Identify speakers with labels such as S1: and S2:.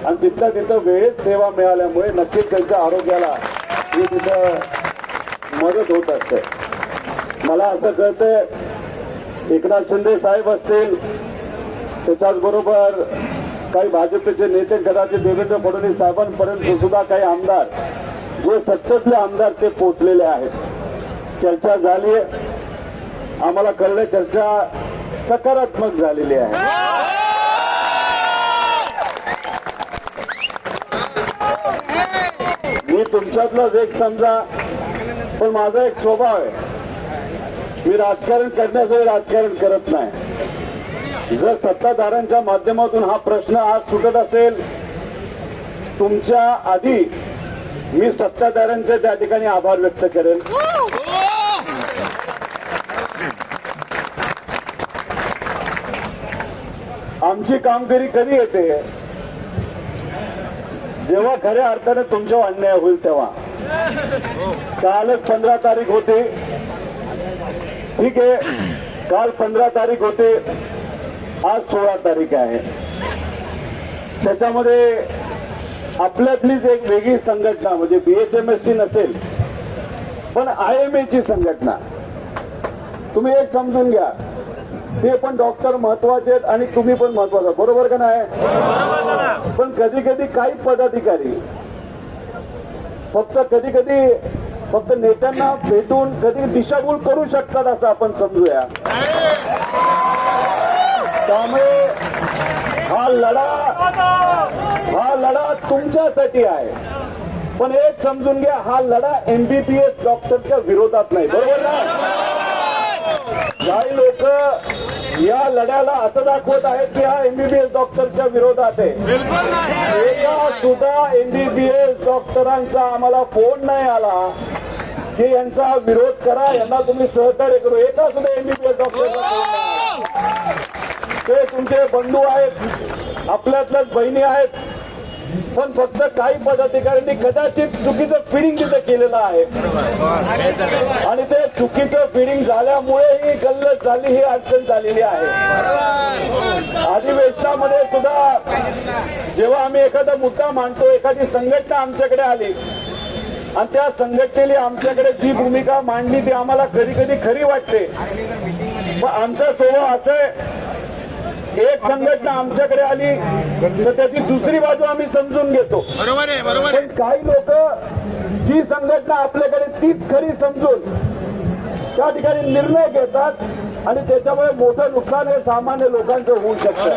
S1: आणि तिथल्या तिथं वेळेत सेवा मिळाल्यामुळे नक्कीच त्यांच्या आरोग्याला ही तिथं मदत होत असते. मला असं कळतंय एकनाथ शिंदे साहेब असतील, त्याच्याचबरोबर काही भाजपचे नेते, कदाचित देवेंद्र फडणवीस साहेबांपर्यंत सुद्धा काही आमदार, जे सत्तेतले आमदार ते पोहोचलेले आहेत. चर्चा झाली, आम्हाला कळलं चर्चा सकारात्मक झालेली आहे. मी तुमच्यातलाच एक समजा, पण माझा एक स्वभाव आहे, मी राजकारण करण्याचं राजकारण करत नाही. जर सत्ताधाऱ्यांच्या माध्यमातून हा प्रश्न आज सुटत असेल, तुमच्या आधी मी सत्ताधाऱ्यांचे त्या ठिकाणी आभार व्यक्त करेन. आमची कामगिरी कधी येते? जेव्हा खऱ्या अर्थाने तुमच्यावर अन्याय होईल तेव्हा. कालच 15 तारीख होती, ठीक आहे, काल 15 तारीख होते, आज 16 तारीख आहे. त्याच्यामध्ये आपल्यातलीच एक वेगळी संघटना, म्हणजे BHMSची नसेल पण IMA ची संघटना, तुम्ही एक समजून घ्या, ते पण डॉक्टर महत्वाचे आहेत आणि तुम्ही पण महत्वाचा, बरोबर का नाही? पण कधी कधी काही पदाधिकारी फक्त नेत्यांना भेटून कधी दिशाभूल करू शकतात असं आपण समजूया. त्यामुळे हा लढा तुमच्यासाठी आहे, पण एक समजून घ्या, हा लढा MBBS डॉक्टरच्या विरोधात नाही, बरोबर ना? काही लोक या लढ्याला असं दाखवत आहेत की हा MBBS डॉक्टरच्या विरोधात आहे. एका सुद्धा MBBS डॉक्टरांचा आम्हाला फोन नाही आला की यांचा विरोध करा, यांना तुम्ही सहकार्य करू. एका सुद्धा MBBS डॉक्टरचा फोन नाही. ते तुमचे बंधू आहेत, आपल्यातल्याच बहिणी आहेत, पण फक्त काही पदाधिकाऱ्यांनी कदाचित चुकीचं फिडिंग तिथे केलेलं आहे आणि ते चुकीचं फिडिंग झाल्यामुळे ही गल्लत झाली, ही अडचण झालेली आहे. अधिवेशनामध्ये सुद्धा जेव्हा आम्ही एखादा मुद्दा मांडतो, एखादी संघटना आमच्याकडे आली आणि त्या संघटनेने आमच्याकडे जी भूमिका मांडली ती आम्हाला कधी कधी खरी वाटते, पण आमचा स्वभाव असं आहे, एक संघटना आमच्याकडे आली तर त्याची दुसरी बाजू आम्ही समजून घेतो.
S2: बरोबर आहे, बरोबर आहे.
S1: पण काही लोक जी संघटना आपल्याकडे तीच खरी समजून त्या ठिकाणी निर्णय घेतात आणि त्याच्यामुळे मोठं नुकसान हे सामान्य लोकांचं होऊ शकतं.